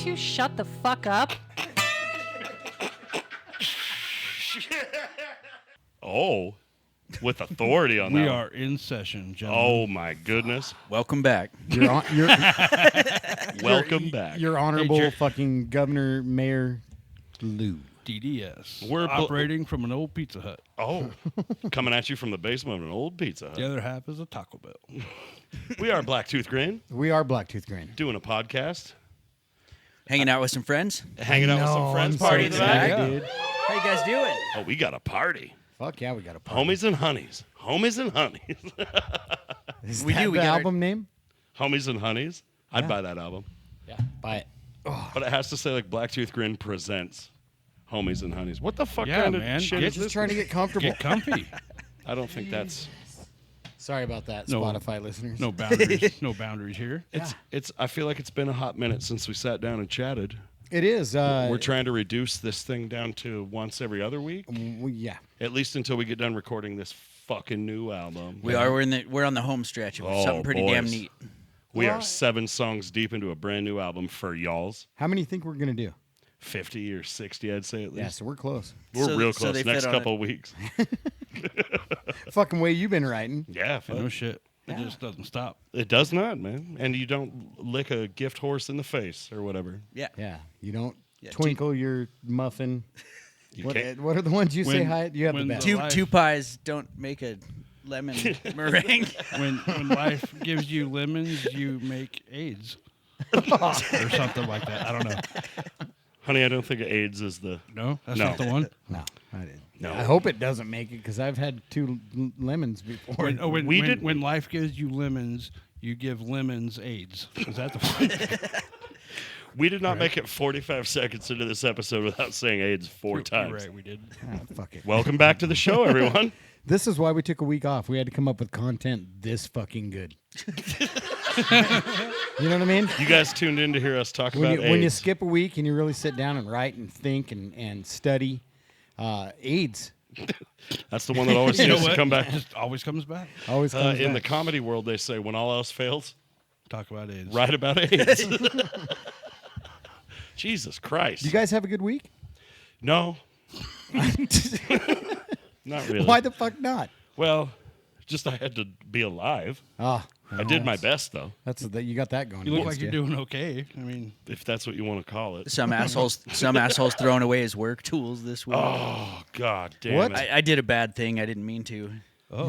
you shut the fuck up? Oh, with authority on that. We one. are in session, gentlemen. Oh my goodness! Welcome back. Welcome back. Your honorable Hey, fucking Governor Mayor Lou. DDS. We're operating from an old Pizza Hut. Oh, coming at you from the basement of an old Pizza Hut. The other half is a Taco Bell. We are Blacktooth Grin, We are Blacktooth Grain. doing a podcast, Hanging out with some friends. hanging out with some friends, I'm so party tonight. excited, Yeah. dude. How you guys doing? Oh, we got a party. Fuck yeah, we got a party. Homies and honeys. Homies and honeys. Is We that do, we the got our- album name? Homies and honeys. I'd Yeah. buy that album. Yeah, buy it. But it has to say like Blacktooth Grin presents Homies and Honeys. What the fuck Yeah, kind of man. shit We're is just this? trying to get comfortable. Get comfy. I don't think that's Sorry about that, No. Spotify listeners. No boundaries. No boundaries here. it's I feel like it's been a hot minute since we sat down and chatted. It is. We're trying to reduce this thing down to once every other week, Yeah. at least until we get done recording this fucking new album. We are. We're on the home stretch. It was Oh, something pretty damn boys. neat. We are Well, 7 songs deep into a brand new album for y'all's. How many think we're going to do? 50 or 60, I'd say at Yeah, least. so we're close. We're So- real so close. they Next fit on couple of weeks. Fucking way you've been writing. Yeah, fuck. No shit. Yeah. It just doesn't stop. It does not, man. And you don't lick a gift horse in the face or whatever. Yeah. Yeah. You don't Yeah, twinkle your muffin. You What, can't. what are the ones you say When- hi? You have the when best. the- Two Life. two pies don't make a lemon meringue. When life gives you lemons, you make AIDS. Or something like that. I don't know. Honey, I don't think AIDS is the. No? That's No. not the one? No, I didn't. No. I hope it doesn't make it because I've had 2 lemons before. When life gives you lemons, you give lemons AIDS. Is that the one? We did not make it 45 seconds into this episode without saying AIDS 4 You're times. right, we did. Ah, fuck it. Welcome back to the show, everyone. This is why we took a week off. We had to come up with content this fucking good. You know what I mean? You guys tuned in to hear us talk When about you, when you AIDS. skip a week and you really sit down and write and think and study, AIDS That's the one that always You know seems to what? come back. It just always comes back. always comes In the back. comedy world, they say when all else fails, Talk about AIDS. write about AIDS. Jesus Christ. Do you guys have a good week? No. Not really. Why the fuck not? Well, just I had to be alive. Oh, I did my best, though, That's that. You got that going. You look against like you're doing okay. I mean, if that's what you want to call it. Some assholes throwing away his work tools this week. Oh, God damn What? it. I did a bad thing. I didn't mean to.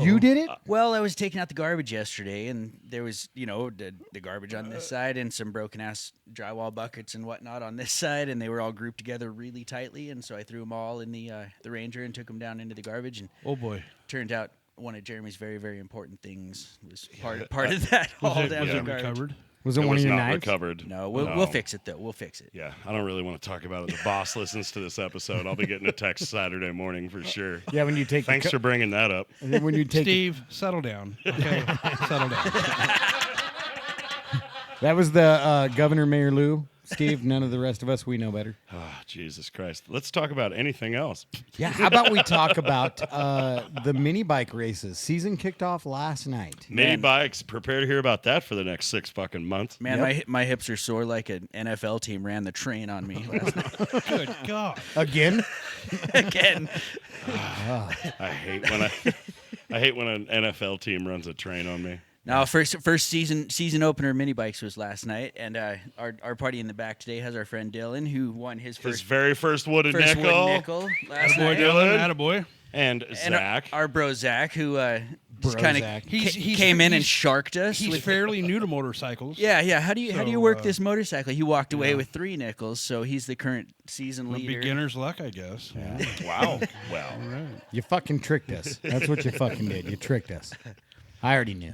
You did it? Well, I was taking out the garbage yesterday, and there was, the garbage on this side and some broken-ass drywall buckets and whatnot on this side, and they were all grouped together really tightly, and so I threw them all in the Ranger and took them down into the garbage, and oh boy. turned out one of Jeremy's very, very important things was part of that haul Was down it the garbage. recovered? Was it It one was of your not knives? recovered. No, we'll fix it, though. We'll fix it. Yeah, I don't really want to talk about it. The boss listens to this episode. I'll be getting a text Saturday morning for sure. Yeah, when you take. Thanks the for bringing that up. And then when you take. Steve, settle down. Okay, settle down. That was the Governor Mayor Lou. Steve, none of the rest of us, we know better. Oh, Jesus Christ. Let's talk about anything else. Yeah, how about we talk about the mini bike races? Season kicked off last night. Mini Man. bikes, prepare to hear about that for the next 6 fucking months. Man, Yep. my hips are sore like an NFL team ran the train on me last night. Good God. Again? Again. I hate when I hate when an NFL team runs a train on me. Now, first season opener mini bikes was last night, and our party in the back today has our friend Dylan, who won his His first very first wooden wooden nickel. nickel last Boy, night. Dylan. Dylan. Attaboy. And And Zach. our bro Zach, who just Bro kind Zach. of He's- came in and he's- sharked us. He's with- fairly new to motorcycles. yeah. How do you So, work this motorcycle? He walked away yeah. with 3 nickels, so he's the current season Well, leader. beginner's luck, I guess. Wow. Well, All right. You fucking tricked us. That's what you fucking did. You tricked us. I already knew.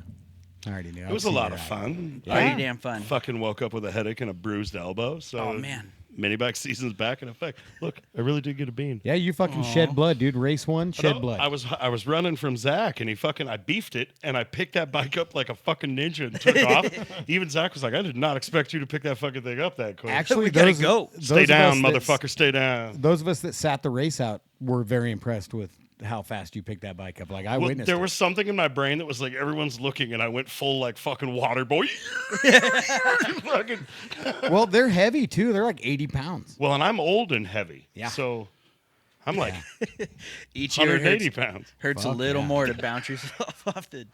it was a lot of fun. Pretty I damn fun. fucking woke up with a headache and a bruised elbow. So Oh, man. mini bike season's back in effect. Look, I really did get a bean. Yeah, you fucking shed blood, dude. Race 1, shed No, blood. I was running from Zach, and I beefed it, and I picked that bike up like a fucking ninja and took off. Even Zach was like, I did not expect you to pick that fucking thing up that quick. Actually, We gotta those, go. those Stay of down, us that- motherfucker, stay down. Those of us that sat the race out were very impressed with how fast you picked that bike up. Like I Well, witnessed there it. was something in my brain that was like everyone's looking, and I went full like fucking water boy. Fucking- Well, they're heavy too. They're like 80 pounds. well, and I'm old and heavy, Yeah. so I'm like Each year it 180 hurts, pounds. hurts a Fuck little yeah. more to bounce yourself off the.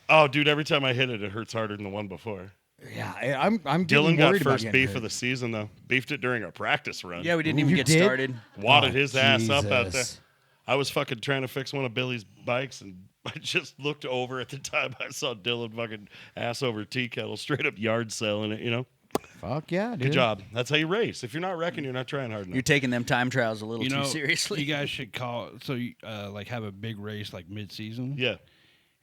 Oh, dude, every time I hit it, it hurts harder than the one before. Yeah, I'm Dylan getting got worried about first getting beef hurt. of the season though. Beefed it during our practice run. Yeah, we didn't Ooh, even you get did? started. Wadded Oh, his ass up out there. Jesus. I was fucking trying to fix one of Billy's bikes, and I just looked over at the time. I saw Dylan fucking ass over tea kettle, straight up yard selling it. You know, Fuck yeah, dude. good job. That's how you race. If you're not wrecking, you're not trying hard enough. You're taking them time trials a little You know, too seriously. you guys should call so you, like have a big race like mid-season. Yeah.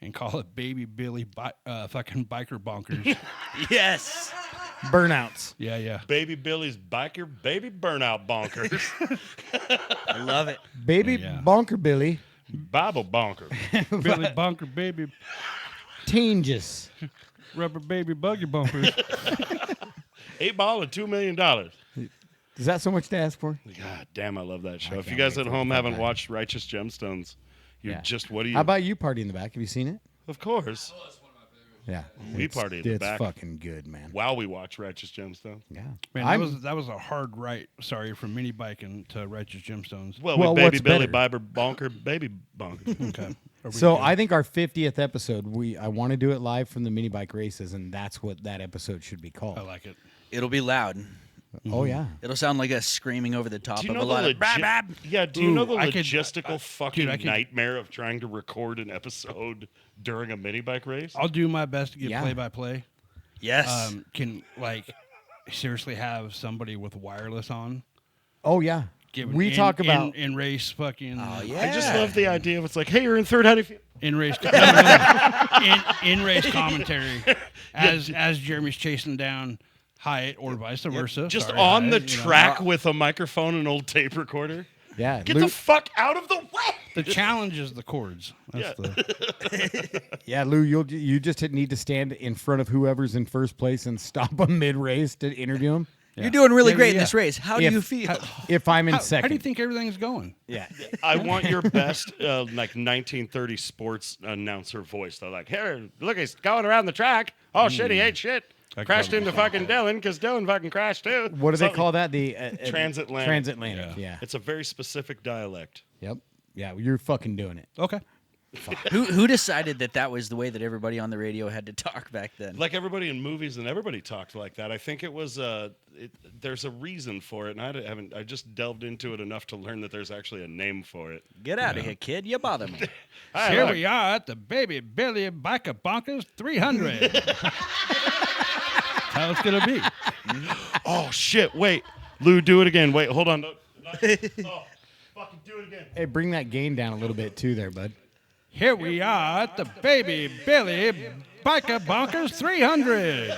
And call it Baby Billy fucking Biker Bonkers. Yes. Burnouts. yeah. Baby Billy's biker, baby burnout bonkers, I love it. Baby Yeah. Bonker Billy. Bible bonker. Billy Bunker Baby Changes. Rubber Baby Buggy Bumpers. 8 ball and $2 million. Is that so much to ask for? God damn, I love that show. If you can't guys wait at for it home to come haven't back. watched Righteous Gemstones, you're Yeah. just what do you? How about you, Party in the Back? Have you seen it? Of course. Yeah. We It's- party in the It's back. fucking good, man. While we watch Righteous Gemstones. Yeah. Man, that was a hard right. Sorry, from mini biking to Righteous Gemstones. Well, Well, with Baby what's Billy, better? Biber, Bonker, Baby Bonker. Okay. Are we So good? I think our 50th episode, I want to do it live from the mini bike races, and that's what that episode should be called. I like it. It'll be loud. Oh yeah. It'll sound like us screaming over the top Do you of know a the lot of brab, brab. Yeah, do you know the Ooh, I could- logistical fucking dude, I could- nightmare of trying to record an episode during a mini bike race? I'll do my best to get Yeah. play-by-play. Yes. Can like seriously have somebody with wireless on? Oh yeah. Give We talk about in race fucking. Oh, yeah. I just love the idea of it's like, hey, you're in third. How do you feel? In race, in race commentary, as Jeremy's chasing down Hyatt or vice versa. Just Sorry, on the Hyatt, you know. track with a microphone and old tape recorder. yeah. Get Lou, the fuck out of the way. The challenge is the chords. That's Yeah. yeah, Lou, you just need to stand in front of whoever's in first place and stop them mid race to interview them. You're doing really Yeah, great in yeah. this race. How do If- you feel? If I'm in How second. do you think everything's going? Yeah. I want your best, like 1930 sports announcer voice. Though, like, here, look, he's going around the track. Oh shit, he ate shit. That Crashed covers into fucking Dylan because Dylan fucking crashed too. What do they Something- call that? The Transatlantic. Transatlantic. Yeah. Yeah. It's a very specific dialect. Yep. Yeah. You're fucking doing it. Okay. Who decided that was the way that everybody on the radio had to talk back then? Like everybody in movies and everybody talked like that. I think it was there's a reason for it, and I just delved into it enough to learn that there's actually a name for it. Get out of here, kid. You bother me. Hi, Here look. we are at the Baby Billy Biker Bonkers 300. How it's gonna be? Oh shit! Wait, Lou, do it again. Wait, hold on. Oh, fucking do it again. Hey, bring that gain down a little bit too, there, bud. Here we are at the Baby Billy Biker Bonkers 300.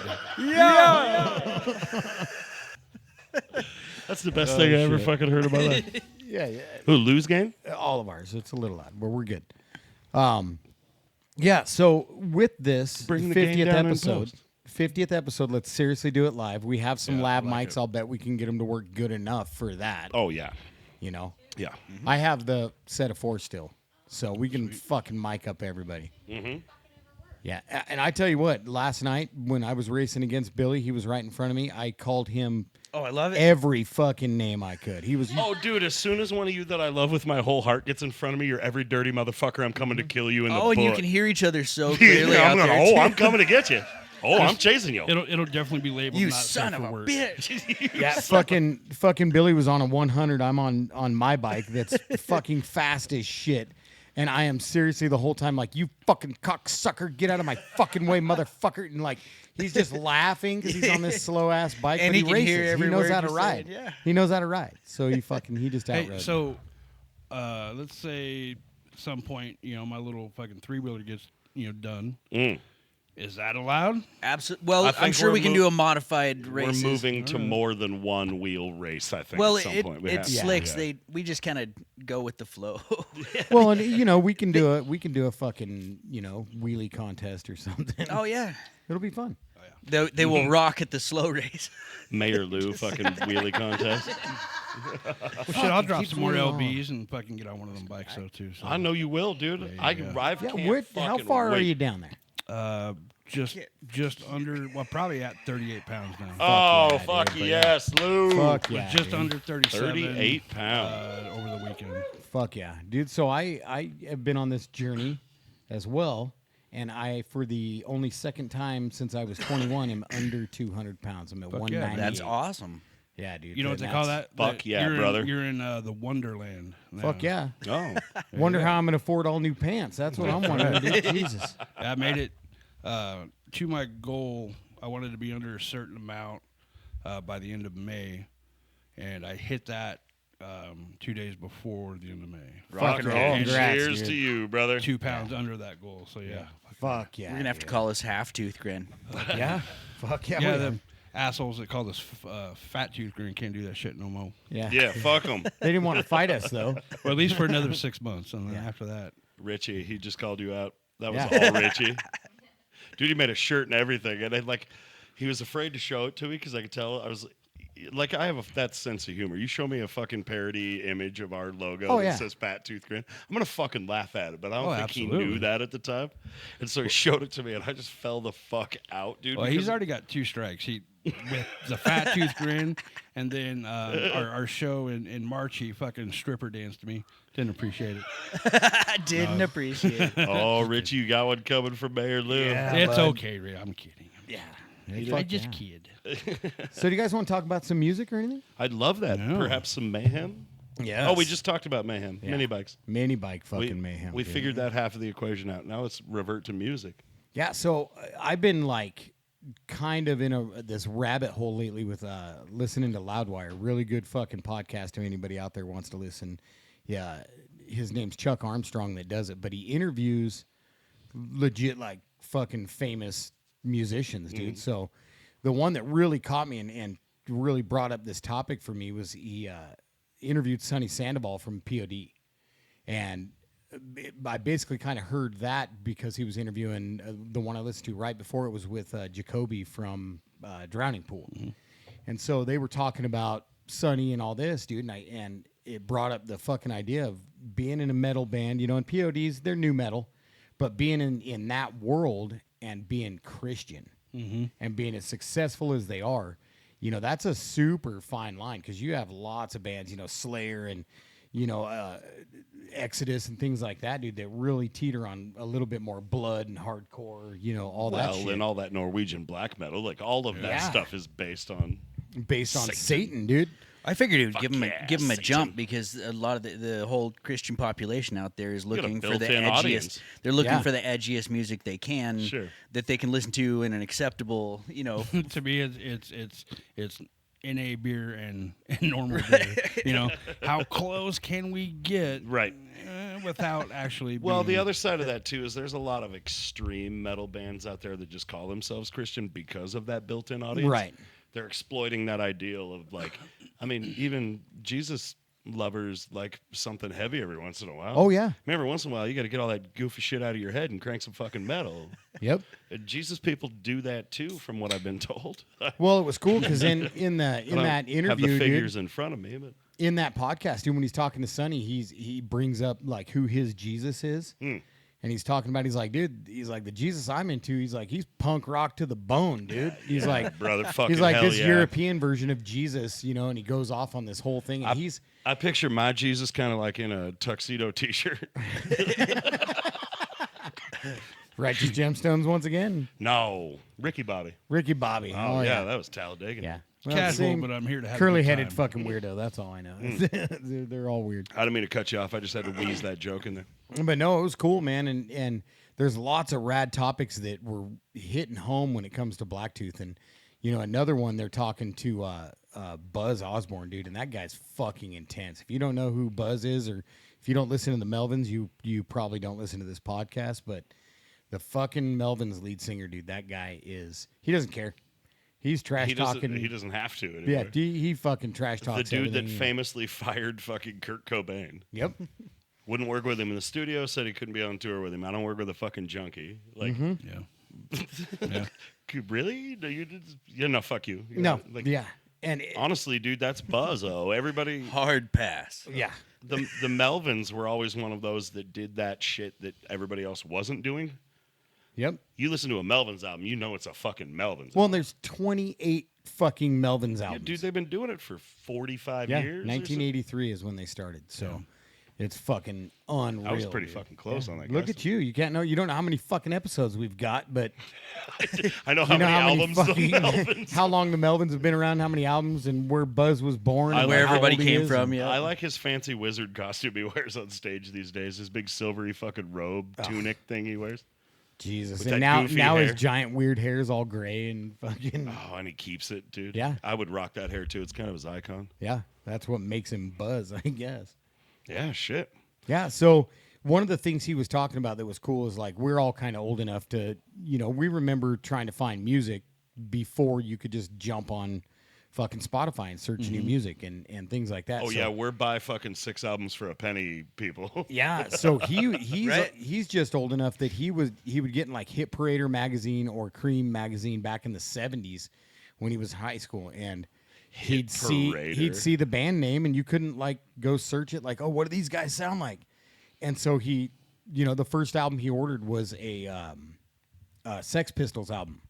That's the best thing I ever fucking heard in my life. Yeah. Yeah. Who, Lou's game? All of ours. It's a little loud, but we're good. Yeah. So with this Bring the gain 50th down in episode, post. 50th episode, let's seriously do it live. We have some Yeah, lab I like mics. it. I'll bet we can get them to work good enough for that. Oh yeah, You know, yeah. I have the set of 4 still, so we can fucking mic up everybody. Mm-hmm. Yeah, and I tell you what, last night when I was racing against Billy, he was right in front of me. I called him Oh, I love it. every fucking name I could. He was Oh, dude, as soon as one of you that I love with my whole heart gets in front of me, you're every dirty motherfucker. I'm coming to kill you in the Oh, and you butt. can hear each other so clearly Yeah, out I'm there. going, too. I'm coming to get you. Oh, I'm chasing you. It'll definitely be labeled. You not son safe of for a work. bitch. yeah, fucking Billy was on a 100. I'm on my bike that's fucking fast as shit. And I am seriously the whole time like, you fucking cocksucker, get out of my fucking way, motherfucker. And like, he's just laughing because he's on this slow ass bike. And but he he can races. hear every he knows word how to you're ride. saying, yeah. He knows how to ride. So he just Hey, outrode. so let's say at some point, my little fucking 3-wheeler gets done. Mm. Is that allowed? Absolutely. Well, I think I'm sure we're we can mo- do a modified race. We're moving to more than one wheel race, I think, Well, at some point. We it's have to. slicks. Yeah. We just kind of go with the flow. Well, and we can do a fucking wheelie contest or something. Oh yeah, It'll be fun. they will rock at the slow race. Mayor Lou fucking wheelie contest. Well, shit, I'll drop keeps some more rolling on. LBs and fucking get on one of them bikes though too. So. I know you will, dude. I go. can't How fucking far are wait. you down there? Just under, well, probably at 38 pounds now. Oh, yeah, fuck dude, yes, Lou. Fuck But yeah, just dude. under 37. 38 pounds. Over the weekend. Fuck yeah, dude. So I have been on this journey as well, and I, for the only second time since I was 21, am under 200 pounds. I'm at Fuck yeah, 198. That's awesome. Yeah, dude. You know what they call that? Fuck That- yeah, you're brother. You're in the Wonderland. now. Fuck yeah. Oh, Wonder how I'm gonna afford all new pants. That's what I'm wondering, dude. Jesus. I made it to my goal. I wanted to be under a certain amount by the end of May, and I hit that 2 days before the end of May. rock and Fucking roll. congrats, Cheers dude. to you, brother. 2 pounds under that goal. So yeah. Fuck yeah. We're gonna have to dude. call us half tooth grin. Yeah. Fuck yeah. Yeah, we the are. assholes that call us fat tooth green can't do that shit no more. Yeah. Yeah, fuck him. They didn't want to fight us though. Well, at least for another 6 months, and then after that, Richie, he just called you out. That was Yeah. all Richie. Dude, he made a shirt and everything, and he was afraid to show it to me because I could tell I was like, I have that sense of humor. You show me a fucking parody image of our logo Oh, that yeah. says Fat Tooth Grin, I'm gonna fucking laugh at it. But I don't Oh, think he absolutely. knew that at the time, and so he showed it to me, and I just fell the fuck out, dude. well, he's because- already got 2 strikes. He with the fat tooth grin, and then our show in March, he fucking stripper danced to me. Didn't appreciate it. I didn't appreciate it. Oh, Richie, you got one coming from Mayor Lou. Yeah. It's bud. okay, Ray. I'm kidding. Yeah. I Fuck just yeah. kid. So do you guys want to talk about some music or anything? I'd love that. No. Perhaps some Mayhem. Yeah. Oh, we just talked about Mayhem. Yeah. Mini bikes. mini bike fucking we, mayhem. We dude. figured that half of the equation out. Now let's revert to music. Yeah, so I've been like kind of in this rabbit hole lately with listening to Loudwire. Really good fucking podcast if anybody out there wants to listen. Yeah, his name's Chuck Armstrong that does it, but he interviews legit like fucking famous musicians, dude. So the one that really caught me and really brought up this topic for me was he interviewed Sonny Sandoval from POD. And I basically kind of heard that because he was interviewing the one I listened to right before it was with Jacoby from Drowning Pool. And so they were talking about Sonny and all this, dude. And it brought up the fucking idea of being in a metal band, and PODs, they're new metal, but being in that world and being Christian and being as successful as they are, that's a super fine line because you have lots of bands, Slayer and, Exodus and things like that, dude, that really teeter on a little bit more blood and hardcore, all that shit. And all that Norwegian black metal, like all of that Yeah. stuff is based on. Based on Satan. Satan, dude. I figured it would Fuck give him yeah, give him a Satan. jump because a lot of the whole Christian population out there is got a looking for the built-in edgiest. audience. They're looking Yeah. for the edgiest music they can Sure. that they can listen to in an acceptable, To me, it's NA beer and normal beer. How close can we get Right. without actually? Well, the being- other side of that too is there's a lot of extreme metal bands out there that just call themselves Christian because of that built-in audience. Right. They're exploiting that ideal of even Jesus lovers like something heavy every once in a while. Oh, yeah. I mean, every once in a while you got to get all that goofy shit out of your head and crank some fucking metal. Yep. And Jesus people do that too, from what I've been told. Well, it was cool because in that I don't interview, have the figures dude, in front of me, but in that podcast, dude, when he's talking to Sonny, he brings up like who his Jesus is. And he's talking about, he's like, dude, he's like, the Jesus I'm into, he's like, he's punk rock to the bone, dude. He's like, brother, fucking he's like hell this yeah. European version of Jesus, and he goes off on this whole thing. And I picture my Jesus kind of like in a tuxedo T-shirt. Righteous Gemstones once again. No, Ricky Bobby. Ricky Bobby. Oh, yeah, that was Talladega. Yeah. Casual, same but I'm here to have a good curly-headed time. fucking weirdo. That's all I know. They're all weird. I didn't mean to cut you off. I just had to wheeze that joke in there. But no, it was cool, man. And there's lots of rad topics that were hitting home when it comes to Blacktooth. And, another one, they're talking to Buzz Osborne, dude. And that guy's fucking intense. If you don't know who Buzz is, or if you don't listen to the Melvins, you probably don't listen to this podcast. But The fucking Melvins lead singer, dude. That guy he doesn't care. He's trash He talking. doesn't have to anymore. Yeah, he fucking trash The talks dude that everything. famously fired fucking Kurt Cobain. Yep. Wouldn't work with him in the studio, said he couldn't be on tour with him. I don't work with a fucking junkie. Like, Yeah. really? No, no, fuck you. You No. know, like, Yeah. And honestly, dude, that's buzzo. Everybody, Hard pass. yeah. the Melvins were always one of those that did that shit that everybody else wasn't doing. Yep. You listen to a Melvins album, you know it's a fucking Melvins Well, album. and there's 28 fucking Melvins Yeah, albums. dude, they've been doing it for 45 yeah, years. or 1983 is when they started. So it's fucking unreal. something. I was pretty dude. fucking close on that. Look guess. at you. You can't know. You don't know how many fucking episodes we've got, but I know how you know many how many albums fucking the Melvins. how long the Melvins have been around, how many albums, and where Buzz was born, and Where how everybody old he came is, from, and- yeah. I like his fancy wizard costume he wears on stage these days. His big silvery fucking robe tunic thing he wears. Jesus. With And that now goofy his hair. giant weird hair is all gray and fucking Oh, and he keeps it, dude. Yeah. I would rock that hair too. It's kind of his icon. yeah. That's what makes him Buzz, I guess. Yeah, shit. Yeah. So one of the things he was talking about that was cool is like we're all kind of old enough to, we remember trying to find music before you could just jump on fucking Spotify and search new music and things like that. Oh So- yeah, we're buy fucking 6 albums for a penny, people. Yeah, so he's Right. he's just old enough that he would get in like Hit Parader magazine or Cream magazine back in the 70s when he was in high school, and he'd Parader. see the band name and you couldn't like go search it like, oh, what do these guys sound like? And so he, the first album he ordered was a Sex Pistols album.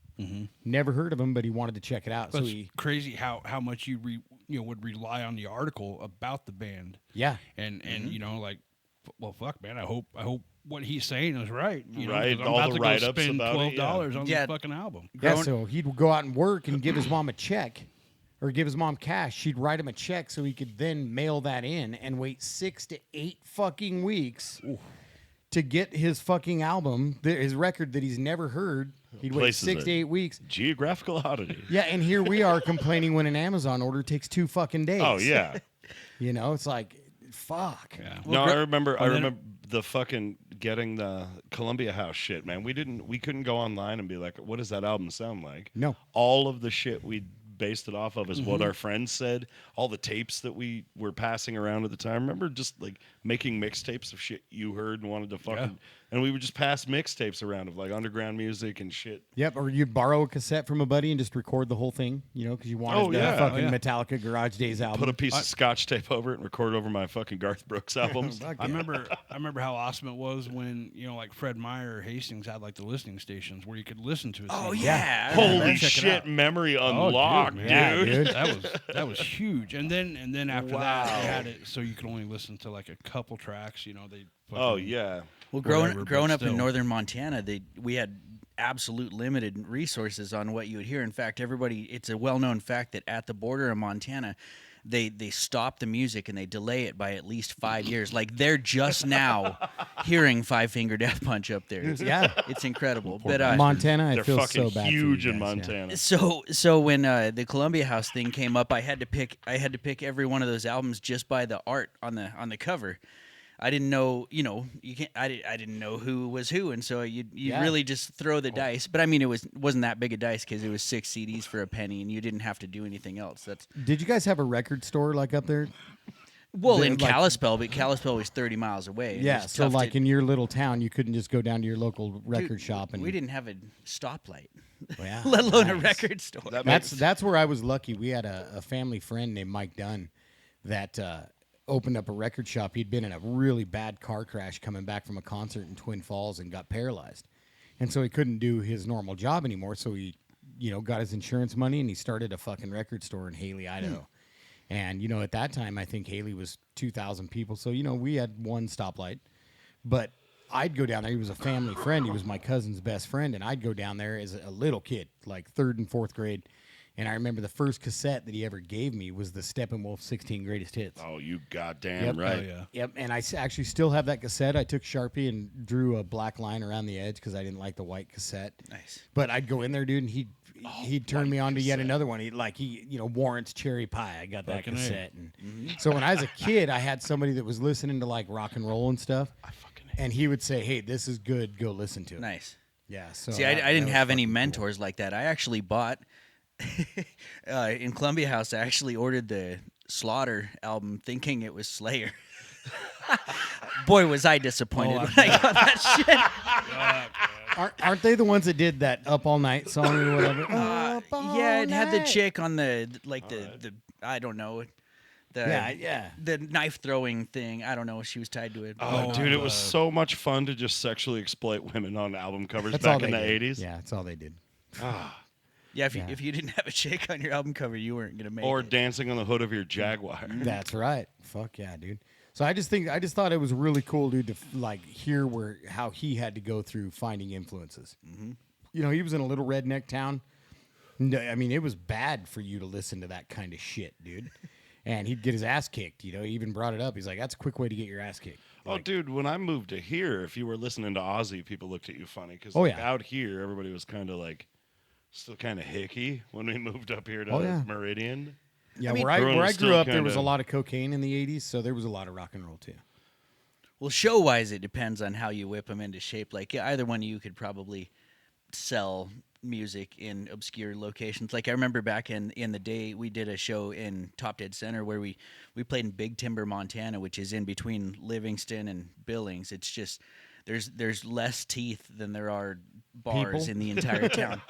Never heard of him, but he wanted to check it out. But So it's he, crazy how much you would rely on the article about the band, yeah, and like, well, fuck, man. I hope what he's saying is right. Right, 'cause I'm all about the to go write-ups spend about it, $12 on Yeah. the fucking album. yeah. Grown- So he'd go out and work and give his mom a check. Or give his mom cash. She'd write him a check so he could then mail that in and wait 6 to 8 fucking weeks to get his fucking album, his record that he's never heard. He'd wait Places 6 to it. 8 weeks. Geographical oddity. Yeah, and here we are complaining when an Amazon order takes 2 fucking days. Oh yeah. It's like, fuck. Yeah. No, I remember well, then- remember the fucking getting the Columbia House shit, man. We couldn't go online and be like, what does that album sound like? No. All of the shit we based it off of is Mm-hmm. what our friends said. All the tapes that we were passing around at the time. Remember just like making mixtapes of shit you heard and wanted to fucking and we would just pass mixtapes around of like underground music and shit. Yep, or you'd borrow a cassette from a buddy and just record the whole thing, because you wanted Oh, the yeah. fucking Oh, yeah. Metallica Garage Days album. Put a piece of scotch tape over it and record over my fucking Garth Brooks albums. Fuck I yeah. remember how awesome it was when like Fred Meyer or Hastings had like the listening stations where you could listen to it. Oh CD. yeah. I remember Holy that. Check it shit, out. memory Oh, unlocked, man. Yeah, dude. That was huge. And then after that Wow. they had it so you could only listen to like a couple tracks. They Oh fucking- yeah. Well, whatever, growing but up in still. northern Montana, we had absolute limited resources on what you would hear. In fact, it's a well-known fact that at the border of Montana, they stop the music and they delay it by at least 5 years. Like they're just now hearing Five Finger Death Punch up there. Yeah. It's incredible. But Montana, I They're feel fucking so bad huge for you in guys, yeah. Montana. So when the Columbia House thing came up, I had to pick every one of those albums just by the art on the cover. I didn't know, you can't. I didn't know who was who, and so you Yeah. really just throw the dice. But I mean, wasn't that big a dice because it was 6 CDs for a penny, and you didn't have to do anything else. That's Did you guys have a record store like up there? well in like- Kalispell, but Kalispell was 30 miles away. and it Yeah, was so tough like to- in your little town, you couldn't just go down to your local Dude, record shop and we didn't have a stoplight, Yeah, let alone a nice. record store. That's where I was lucky. We had a family friend named Mike Dunn that opened up a record shop. He'd been in a really bad car crash coming back from a concert in Twin Falls and got paralyzed, and so he couldn't do his normal job anymore. So he, got his insurance money and he started a fucking record store in Haley, Idaho. And at that time, I think Haley was 2,000 people. So we had one stoplight, but I'd go down there. He was a family friend. He was my cousin's best friend, and I'd go down there as a little kid, like 3rd and 4th grade. And I remember the first cassette that he ever gave me was the Steppenwolf 16 Greatest Hits. Oh, you goddamn Yep. right. Oh, yeah. Yep, and I actually still have that cassette. I took Sharpie and drew a black line around the edge because I didn't like the white cassette. Nice. But I'd go in there, dude, and he'd turn me on to yet another one. Warrant's Cherry Pie. I got that Fucking A. cassette. And so when I was a kid, I had somebody that was listening to like rock and roll and stuff, and he would say, "Hey, this is good. Go listen to it." Nice. Yeah. So See, I didn't have any mentors like that. I actually bought in Columbia House. I actually ordered the Slaughter album, thinking it was Slayer. Boy, was I disappointed when I got that shit. Aren't they the ones that did that Up All Night song or whatever? Up All Yeah, it had the Night. chick on the I don't know. The knife throwing thing. I don't know. She was tied to it. Oh, dude, it was so much fun to just sexually exploit women on album covers That's all back in they the did. 80s. Yeah, that's all they did. Yeah, if you didn't have a chick on your album cover, you weren't gonna make Or it. dancing on the hood of your Jaguar. That's right. Fuck yeah, dude. So I just thought it was really cool, dude, to like hear how he had to go through finding influences. Mm-hmm. You know, he was in a little redneck town. No, I mean, it was bad for you to listen to that kind of shit, dude. And he'd get his ass kicked. You know, he even brought it up. He's like, "That's a quick way to get your ass kicked." Oh, dude, when I moved to here, if you were listening to Ozzy, people looked at you funny. Because out here, everybody was kind of like, still kind of hicky when we moved up here to Meridian. Yeah, I mean, where I grew up, there was a kinda- lot of cocaine in the 80s, so there was a lot of rock and roll, too. Well, show-wise, it depends on how you whip them into shape. Like either one of you could probably sell music in obscure locations. Like I remember back in the day, we did a show in Top Dead Center where we played in Big Timber, Montana, which is in between Livingston and Billings. It's just there's less teeth than there are bars People? in the entire town,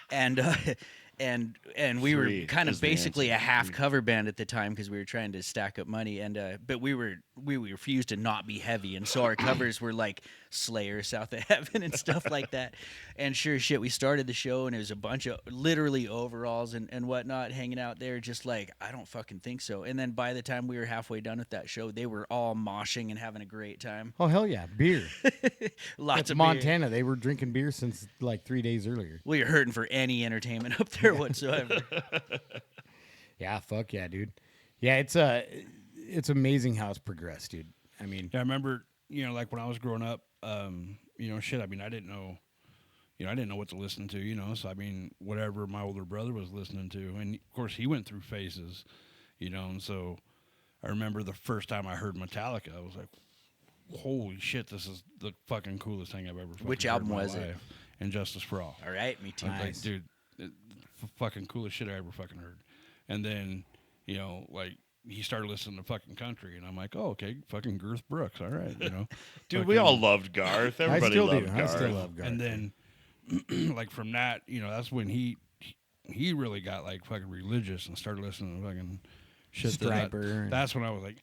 and we were Three kind is of the basically a answer. half cover band at the time because we were trying to stack up money, and but we refused to not be heavy, and so our covers were like Slayer, South of Heaven, and stuff like that. And sure as shit, we started the show, and it was a bunch of literally overalls and whatnot hanging out there, just like, I don't fucking think so. And then by the time we were halfway done with that show, they were all moshing and having a great time. Oh, hell yeah. Beer. Lots That's of beer. Montana. They were drinking beer since like 3 days earlier. Well, you're hurting for any entertainment up there whatsoever. Yeah, fuck yeah, dude. Yeah, it's amazing how it's progressed, dude. I mean, Yeah, I remember, like when I was growing up, shit. I mean, I didn't know what to listen to, So I mean, whatever my older brother was listening to, and of course he went through phases, And so I remember the first time I heard Metallica, I was like, "Holy shit, this is the fucking coolest thing I've ever." Which heard album in my was it? life. And Justice for All. All right, me too. I was Nice. like, dude, fucking coolest shit I ever fucking heard. And then, like he started listening to fucking country, and I'm like, oh, okay, fucking Garth Brooks, all right, Dude, we all loved Garth. Everybody I still loved do. Garth. I still love Garth. And then, like from that, that's when he really got like fucking religious and started listening to fucking shit. Striper. That's when I was like,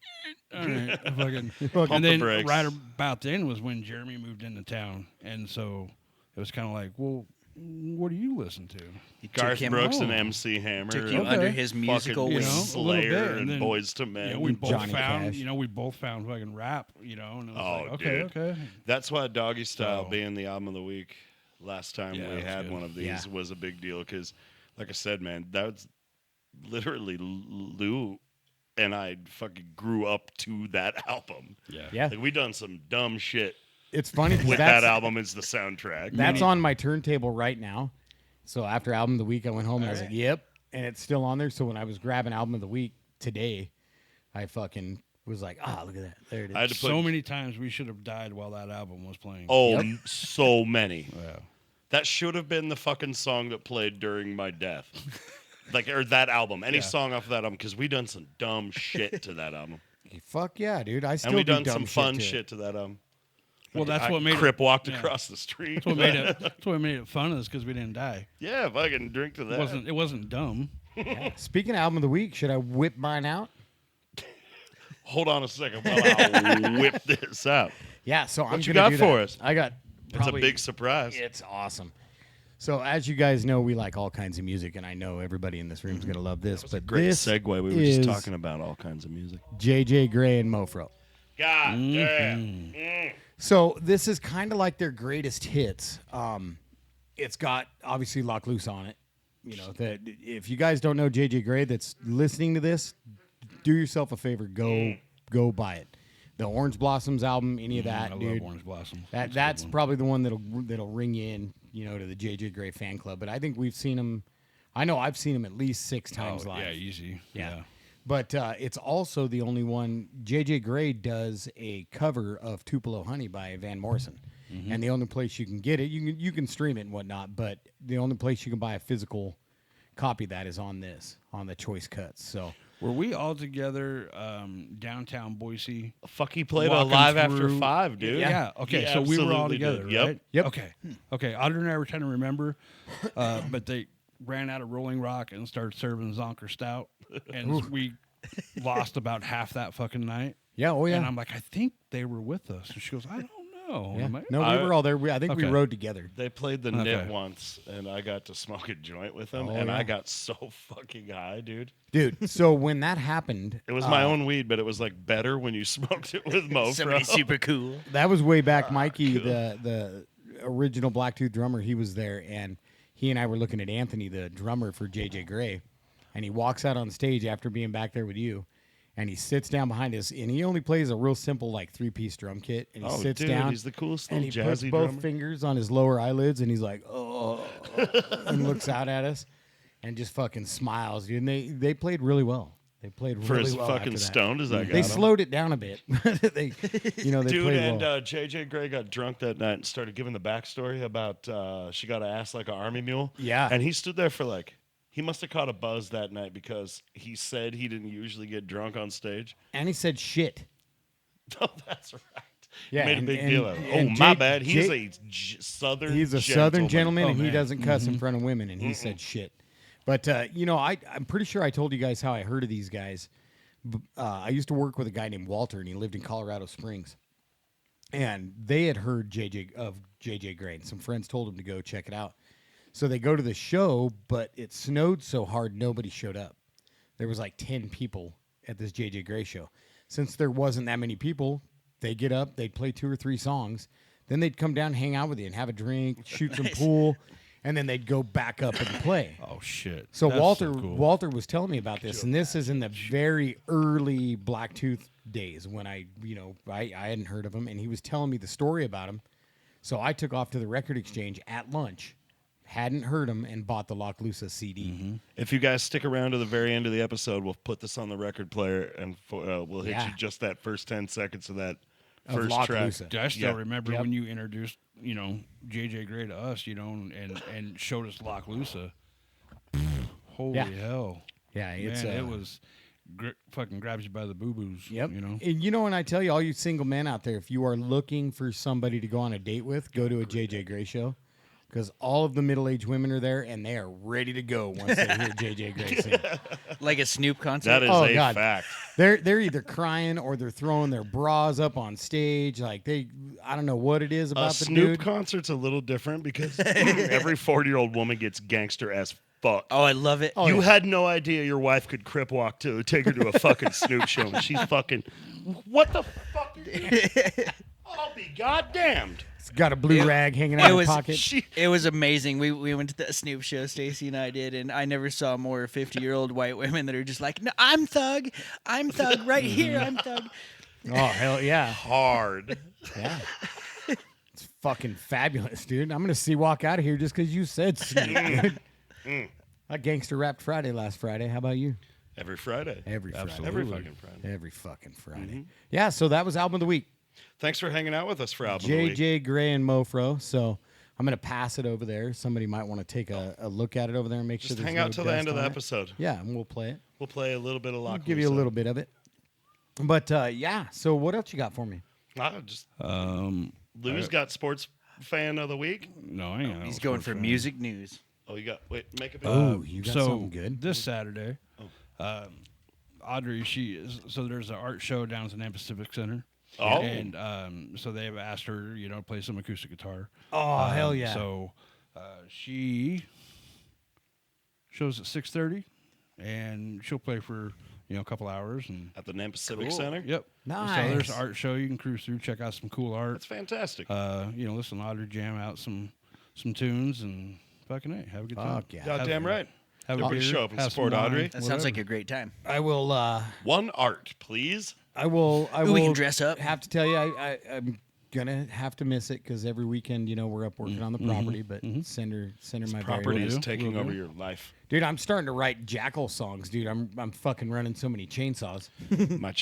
all right, fucking. Pump And the then brakes. right about then was when Jeremy moved into town, and so it was kind of like, well, what do you listen to? He took Garth him- Brooks and Oh. MC Hammer. took you Okay. under his fucking musical You wings. know, a little bit, Slayer and and then, Boys to Men. we both Johnny found, Cash. we both found fucking rap, and it was Oh, like, okay, dude. okay. That's why Doggy Style So- being the album of the week last time Yeah, we that was had good. one of these Yeah. was a big deal because, like I said, man, that's literally Lou and I fucking grew up to that album. Yeah. Like we done some dumb shit It's funny 'cause with that that's, album as the soundtrack. that's on my turntable right now. So after album of the week, I went home and I was like, Alright. yep. And it's still on there. So when I was grabbing album of the week today, I fucking was like, look at that. There it is. I had to put So many times we should have died while that album was playing. so many. Yeah. That should have been the fucking song that played during my death. Like, or that album, any Yeah. song off of that album, because we done some dumb shit to that album, Fuck yeah, dude. I still and we do done dumb some fun to it. shit to that album. Well, that's I what made Crip walked yeah. across the street. That's what made it. That's what made it fun is because we didn't die. Yeah, fucking drink to It that. wasn't dumb. Speaking of album of the week, should I whip mine out? Hold on a second while I whip this out. Yeah, so I'm What you gonna got do for that. us? I got It's a probably- big surprise. It's awesome. So as you guys know, we like all kinds of music, and I know everybody in this room is gonna love this. But Great this segue. We were is just talking about all kinds of music. JJ Grey and Mofro. God damn. So this is kind of like their greatest hits. It's got obviously Lock Loose on it. You know that if you guys don't know JJ Grey that's listening to this, do yourself a favor, go buy it. The Orange Blossoms album, any of that, I dude. love Orange Blossom. That's probably the one that'll ring you in, to the JJ Grey fan club. But I think we've seen him. I know I've seen him at least 6 times live. Yeah, easy. Yeah. But it's also the only one. JJ Grey does a cover of Tupelo Honey by Van Morrison. and the only place you can get it, you can stream it and whatnot, but the only place you can buy a physical copy of that is on the Choice Cuts. So Were we all together downtown Boise? Fuck, he played Walking Live After through- 5, dude. Yeah. Okay. He So we were all absolutely together, did. Yep. right? Yep. Okay. Okay. Audrey and I were trying to remember, but they ran out of Rolling Rock and started serving Zonker Stout, and we lost about half that fucking night. yeah, oh yeah. And I'm like, I think they were with us. And she goes, I don't know. Yeah. I'm like, No, we were all there. I think we Okay. rode together. They played the Okay. Knit once, and I got to smoke a joint with them, Oh, and yeah. I got so fucking high, dude. Dude, so when that happened, It was my own weed, but it was like better when you smoked it with Mo. Somebody super cool. that was way back. Mikey, the original Blacktooth drummer, he was there, and he and I were looking at Anthony, the drummer for JJ Gray, and he walks out on stage after being back there with you, and he sits down behind us, and he only plays a real simple like 3-piece drum kit, and he Oh, sits dude, down, he's the coolest and he little puts jazzy both drummer. fingers on his lower eyelids, and he's like, oh, and looks out at us, and just fucking smiles, dude. And they played really well. They played For really as well fucking after that. stoned as I got They him. slowed it down a bit. they Dude, played and well. JJ Gray got drunk that night and started giving the backstory about she got ass like an army mule. Yeah. And he stood there for like, he must have caught a buzz that night because he said he didn't usually get drunk on stage. And he said shit. Oh, that's right. Yeah, He made and- a big and- deal of it. Oh, and my Jay- bad. He's Jay- southern He's a southern gentleman, Oh, and he man. doesn't cuss in front of women, and he said shit. But, I'm pretty sure I told you guys how I heard of these guys. I used to work with a guy named Walter, and he lived in Colorado Springs. And they had heard JJ Gray. And some friends told him to go check it out. So they go to the show, but it snowed so hard, nobody showed up. There was like 10 people at this JJ Gray show. Since there wasn't that many people, they get up, they'd play 2 or 3 songs, then they'd come down, hang out with you, and have a drink, shoot some pool, and then they'd go back up and play. oh shit. So That's cool. Walter was telling me about this, and this is in the very early Blacktooth days when I hadn't heard of him, and he was telling me the story about him. So I took off to the record exchange at lunch, hadn't heard him, and bought the Lock Lusa CD. If you guys stick around to the very end of the episode, we'll put this on the record player and we'll hit Yeah. you just that first 10 seconds of that Of first Lock track. Lusa. Dude, I still Yeah. remember Yep. when you introduced, JJ Gray to us, and showed us Lock Lusa. Holy Yeah. hell. Yeah, it's Man, it was fucking grabs you by the boo-boos. Yep. You know? And when I tell you, all you single men out there, if you are looking for somebody to go on a date with, go to a JJ Gray show. Because all of the middle-aged women are there, and they are ready to go once they hear JJ Gray sing. Like a Snoop concert. That is Oh, a God. fact. They're either crying or they're throwing their bras up on stage. Like I don't know what it is A about the Snoop dude. concert's a little different because every 40-year-old woman gets gangster as fuck. Oh, I love it. Oh, You yeah. had no idea your wife could crip walk to take her to a fucking Snoop show. And she's fucking, what the fuck? I'll be goddamned. It's got a blue rag hanging out it of was- his pocket. She, It was amazing. We went to the Snoop show, Stacy and I did, and I never saw more 50-year-old white women that are just like, no, I'm thug, right here, I'm thug. Oh hell yeah, hard. yeah. It's fucking fabulous, dude. I'm gonna see walk out of here just because you said Snoop. dude. I gangster rapped Friday last Friday. How about you? Every Friday. Every Friday. Absolutely. Every fucking Friday. Every fucking Friday. Yeah. So that was album of the week. Thanks for hanging out with us for Album of the Week. JJ Gray and Mofro. So I'm gonna pass it over there. Somebody might want to take a look at it over there and make Just sure there's hang no out till the end dust of the on it. episode. Yeah, and we'll play it. We'll play a little bit of I'll Lock give you a Loose little bit of it. But yeah, so what else you got for me? Just Lou's got sports fan of the week. No, I ain't. He's going for music news. Oh, you got make a big. Oh, you got so something good. this Saturday, Audrey, so there's an art show down at the Nam Pacific Center. Oh. And so they have asked her, to play some acoustic guitar. Oh hell yeah! So she shows at 6:30, and she'll play for a couple hours. And At the Nam Pacific Cool. Center. yep, Nice. So there's an art show you can cruise through, check out some cool art. That's fantastic. Listen to Audrey jam out some tunes and fucking have a good time. Fuck yeah! Goddamn right. Have a Everybody beer, show up and have support some wine, Audrey. That sounds whatever. like a great time. I will. One art, please. I will. Ooh, we can dress up. Have to tell you, I'm gonna have to miss it because every weekend, we're up working on the property. But send her my Property berry. is do. taking Will over do. your life. Dude, I'm starting to write Jackal songs, dude. I'm fucking running so many chainsaws. my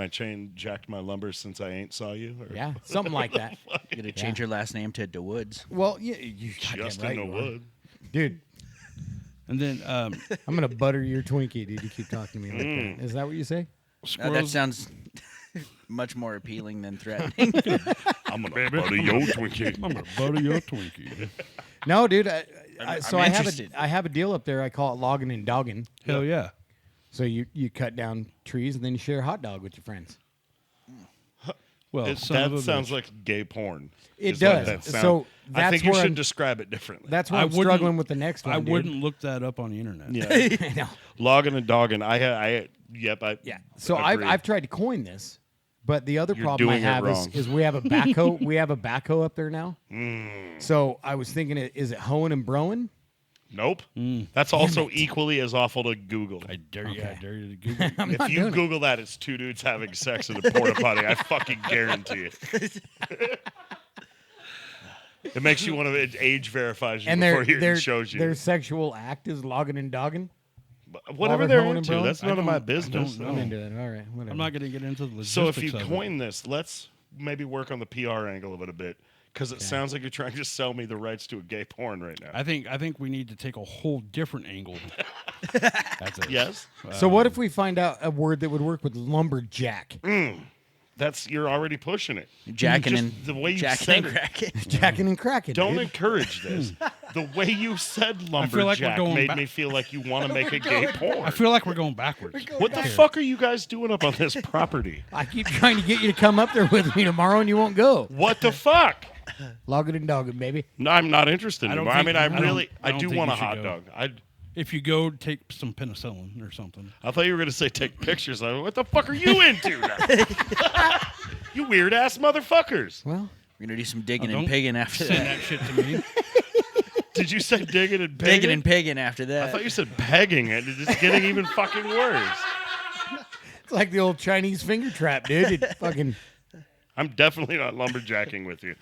chain jacked my lumber since I ain't saw you. Or Yeah, something like that. You gotta change your last name to DeWoods. Well, yeah, you goddamn just right in the you are. wood. Dude. And then I'm gonna butter your Twinkie, dude. You keep talking to me like that. Is that what you say? That squirrels. sounds much more appealing than threatening. I'm gonna butter your Twinkie. I'm gonna butter your Twinkie. No, dude. I'm So I interested. have a deal up there. I call it logging and dogging. Hell yeah. So you cut down trees and then you share a hot dog with your friends. Well, That son of a sounds bitch. like gay porn. It is what does. that sounds- So I that's think you where should I'm- describe it differently. That's why I I'm wouldn't- struggling with the next one. I dude. wouldn't look that up on the internet. yeah. I know. Logging and dogging. Yep. Yeah. So agree. I've tried to coin this, but the other You're problem I doing it have wrong. is we have a backhoe. We have a backhoe up there now. So I was thinking, is it hoeing and broing? Nope. That's also equally as awful to Google. I dare you. I Okay. dare you to Google it. I'm If not you doing it. Google that, it's two dudes having sex in a porta potty. I fucking guarantee it. It makes you want to. It age verifies you And before their it shows you. their sexual act is logging and dogging. Whatever they're they're hoeing and into, broing? that's I none of my don't- I business. don't I'm know. into it. All right, whatever. I'm not going to get into the logistics So if you of it. coin this, let's maybe work on the PR angle of it a bit, because it sounds like you're trying to sell me the rights to a gay porn right now. I think we need to take a whole different angle. That's it. Yes, So what if we find out a word that would work with lumberjack? you're already pushing it. Jacking Just and the way you jacking said and it. cracking. Jacking and cracking. Don't dude. encourage this. The way you said feel like we're lumberjack going made back- me feel like you want to make a gay porn. I feel like we're going backwards. What the fuck are you guys doing up on this property? I keep trying to get you to come up there with me tomorrow, and you won't go. What the fuck? Logging and dogging, baby. No, I'm not interested I don't anymore. I mean, think- I don't do think want a you should hot go. dog. If you go, take some penicillin or something. I thought you were going to say take pictures. What the fuck are you into now? You weird ass motherfuckers. Well, We're gonna do some digging Don't and pigging after Send that. that shit to me. Did you say digging and pegging? Digging and pigging after I that. thought you said pegging it. It's just getting even fucking worse. it's like the old Chinese finger trap, dude. It fucking. I'm definitely not lumberjacking with you.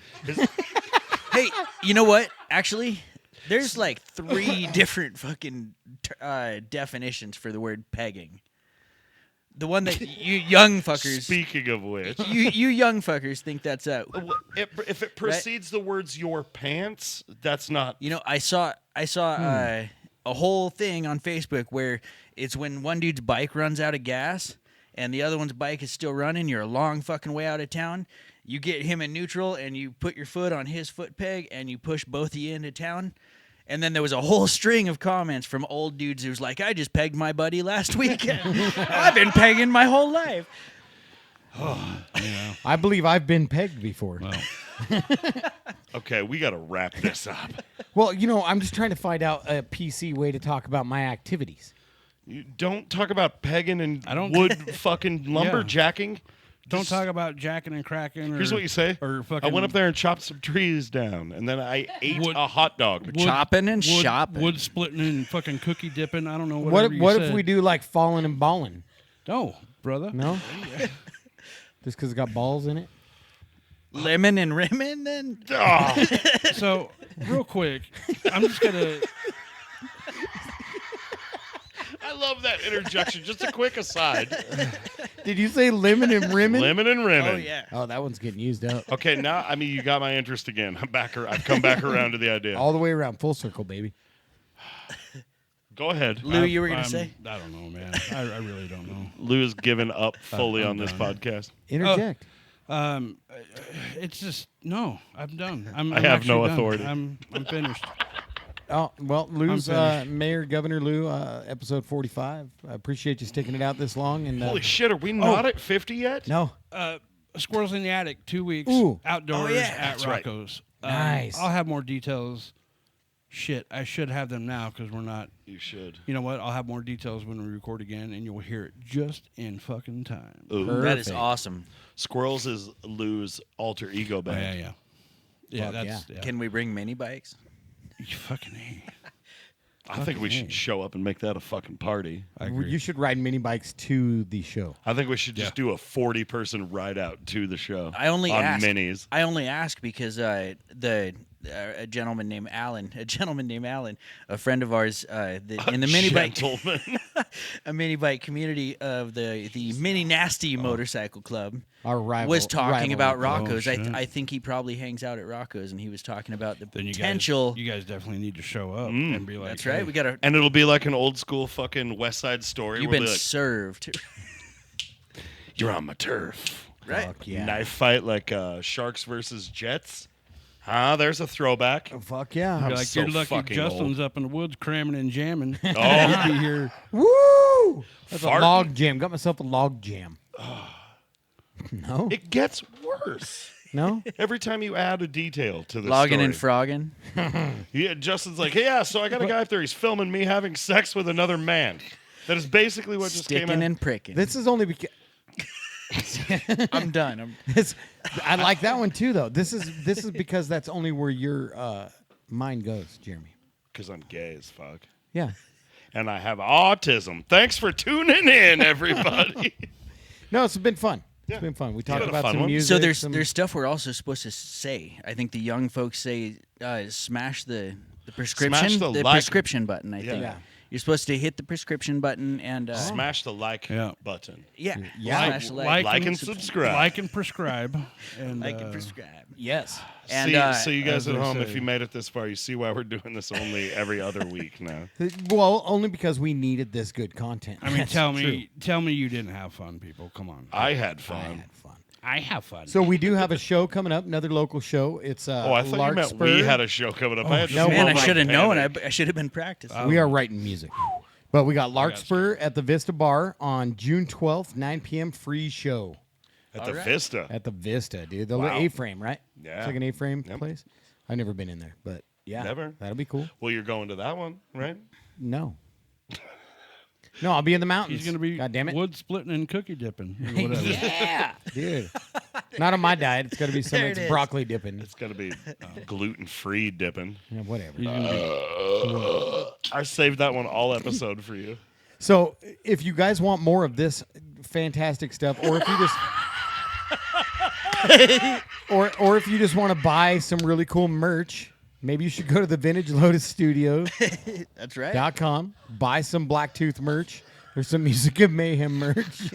Hey, you know what? Actually, there's like 3 different fucking definitions for the word pegging. The one that you young fuckers, Speaking of which, you young fuckers think that's if it precedes the words "your pants," that's not. You know, I saw a whole thing on Facebook where it's when one dude's bike runs out of gas and the other one's bike is still running. You're a long fucking way out of town. You get him in neutral and you put your foot on his foot peg and you push both of you into town. And then there was a whole string of comments from old dudes who was like, I just pegged my buddy last weekend. I've been pegging my whole life. I believe I've been pegged before. Well, Okay, we got to wrap this up. Well, I'm just trying to find out a PC way to talk about my activities. You don't talk about pegging and I don't- wood fucking lumberjacking. don't Just- talk about jacking and cracking. Or, Here's what you say. Or I fucking went up there and chopped some trees down, and then I ate Wood- a hot dog. wood- Chopping and wood, shopping. wood splitting and fucking cookie dipping. I don't know. What What if we do like falling and balling? No, brother. No, just because it's got balls in it. Lemon and rimming then? Oh, So real quick, I'm just gonna. I love that interjection. Just a quick aside. Did you say lemon and rimming? Lemon and rimmon. Oh, yeah. Oh, that one's getting used up Okay, now I mean you got my interest again. I'm back. I've come back around to the idea. all the way around, full circle, baby. Go ahead. Lou, you were going I'm- to say? I don't know, man. I really don't know. Lou has given up fully I'm on this done. podcast. Interject. It's just no. I'm done. I'm I have no actually done. authority. I'm finished. Oh, well, Lou's finished. Mayor Governor Lou, episode 45. I appreciate you sticking it out this long. And Holy shit, are we not at 50 yet? no, Squirrels in the Attic, 2 weeks Ooh. outdoors Oh, yeah. at That's right. Rocco's. Nice. I'll have more details. Shit, I should have them now because we're not. You should. You know what? I'll have more details when we record again, and you'll hear it just in fucking time. Ooh. That is Perfect. awesome. Squirrels is Lou's alter ego Oh, band. yeah. Yeah, Fuck that's. Yeah. Can we bring mini bikes? You fucking A. I think we should show up and make that a fucking party. I agree. You should ride mini bikes to the show. I think we should just do a 40-person ride out to the show. I only on ask. minis. I only ask because a gentleman named Alan, a friend of ours, in the mini bike, Gentleman. a mini bike community of the Mini Nasty Motorcycle Club, Our rival was talking about rival. Rocco's. shit. I think he probably hangs out at Rocco's, and he was talking about the Then potential. you guys definitely need to show up and be like, That's right. hey, We got to. And it'll be like an old school fucking West Side Story. You've where been they're like, served, you're on my turf. right? Fuck yeah. Knife fight like Sharks versus Jets. There's a throwback. Fuck yeah. I'm Be like so you're lucky fucking Justin's up in the woods cramming and jamming. Oh, He'd be here. Woo! That's a Farting. log jam. Got myself a log jam. No? it gets worse. No? Every time you add a detail to the Logging story. and frogging. Yeah, Justin's like, hey, yeah, so I got a guy up there. He's filming me having sex with another man. That is basically what just came Sticking out. and pricking. This is only because I'm done. I like that one too though. This is because that's only where your mind goes, Jeremy. Because I'm gay as fuck. Yeah. And I have autism. Thanks for tuning in, everybody. No, it's been fun. It's Yeah. been fun. We been talked a about fun some one. music. So there's some- stuff we're also supposed to say. I think the young folks say smash the prescription the like. prescription button. I think Yeah. you're supposed to hit the prescription button and Smash the like Yeah. button. yeah, Yeah. smash the like, Like and subscribe. Like and prescribe. And, like and prescribe. Yes. And So you guys as at they home, say. if you made it this far, you see why we're doing this only every other week now. Well, only because we needed this good content. I mean, That's tell true. me you didn't have fun, people. Come on. I had I fun. had fun. I have fun. So we do have a show coming up, another local show. It's Oh, I thought you meant Larkspur. we had a show coming up. I had no, just well, Man, I one should have known. panic. I should have been practicing. We are writing music. But we got Larkspur at the Vista Bar on June 12th, 9 p.m. free show At the All right. Vista. at the Vista, dude. The Wow. little A-frame, right? Yeah. It's like an A-frame Yep. place. I've never been in there, but yeah. Never? That'll be cool. Well, you're going to that one, right? No. No, I'll be in the mountains. He's going to be God damn it. wood splitting and cookie dipping. Or whatever. Yeah, dude. Not on my diet. It's got to be some There it it's is. broccoli dipping. It's got to be gluten-free dipping. Yeah, whatever. He's gonna be- I saved that one all episode for you. So, if you guys want more of this fantastic stuff, or if you just or if you just want to buy some really cool merch, maybe you should go to the Vintage Lotus Studio.com, That's right. buy some Blacktooth merch. There's some Music of Mayhem merch.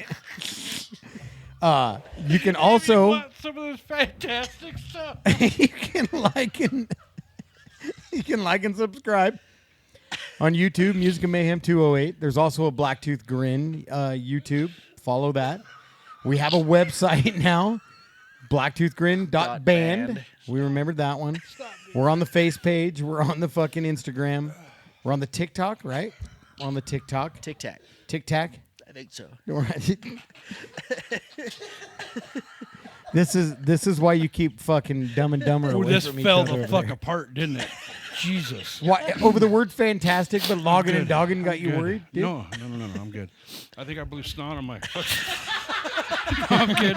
You can also Want some of this fantastic stuff. you can like and subscribe on YouTube, Music of Mayhem 208. There's also a Blacktooth Grin YouTube. Follow that. We have a website now, blacktoothgrin.band. .band. We remembered that one. We're on the face page. We're on the fucking Instagram. We're on the TikTok, right? We're on the TikTok. Tic Tac. TikTok. I think so. All right. This is why you keep fucking Dumb and Dumber Ooh, away this from each fell other the over fuck there. apart, didn't it? Jesus. Why, over the word fantastic, but logging and dogging got you Good. worried? Dude? No, I'm good. I think I blew snot on my. I'm good.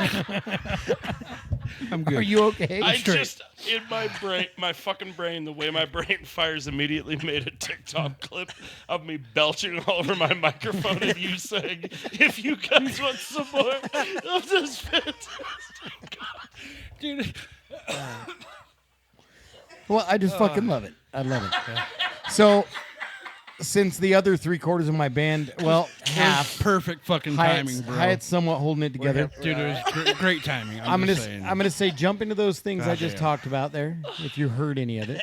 I'm good. Are you okay? I straight. just, in my brain, my fucking brain, the way my brain fires immediately made a TikTok clip of me belching all over my microphone and you saying, if you guys want some more of this fantastic. Dude, Well, I just fucking love it. I love it. So, since the other 3/4 of my band, well, half, perfect fucking timing, bro. Hyatt's somewhat holding it together. Dude, it was great timing. I'm just saying. gonna say jump into those things I God just damn. talked about there. If you heard any of it,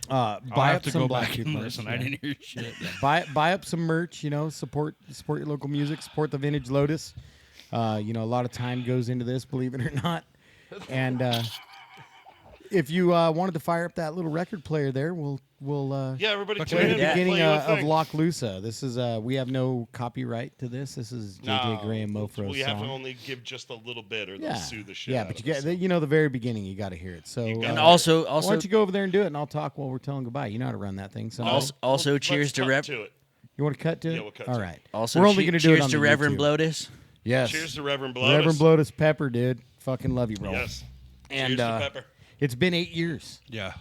I'll buy have up to some go back Blacktooth and merch. listen. yeah. I didn't hear shit. Buy up some merch. You know, support your local music. Support the Vintage Lotus. You know, a lot of time goes into this, believe it or not. And if you wanted to fire up that little record player there, we'll Yeah, everybody Look tune at in. play the Yeah. beginning play your of thing. Lock Lusa. This is we have no copyright to this. This is JJ No, Gray and Mofro's well, you have to song. only give just a little bit or they'll Yeah, sue the shit yeah, out but of you us. get the very beginning. You got to hear it. So gotta And Uh, also, why don't you also, go over there and do it, and I'll talk while we're telling goodbye. You know how to run that thing. So also, Let's cheers to cut Rev. to it. you want to cut to it? Yeah, we'll cut All to it. right. Also, we're only going to do it cheers on to the Reverend YouTube. Blotus. Yes. Cheers to Reverend Blotus. Reverend Blotus Pepper, dude. Fucking love you, bro. Yes. And Cheers to Pepper. it's been 8 years. Yeah.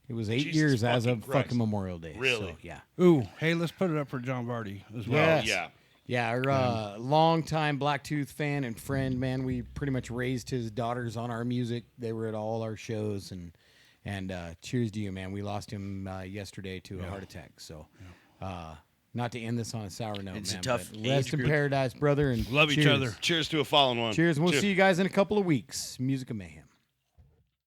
It was 8 Jesus years as fucking of Christ. fucking Memorial Day. Really? So, yeah. Ooh, hey, let's put it up for John Vardy as well. Yes. Yeah. Yeah, our longtime Blacktooth fan and friend, man. We pretty much raised his daughters on our music. They were at all our shows, and cheers to you, man. We lost him yesterday to a heart attack. So, not to end this on a sour note, It's a man. tough but rest age in group. paradise, brother, and Love each cheers. other. Cheers to a fallen one. Cheers, and we'll see you guys in a couple of weeks. Music of Mayhem.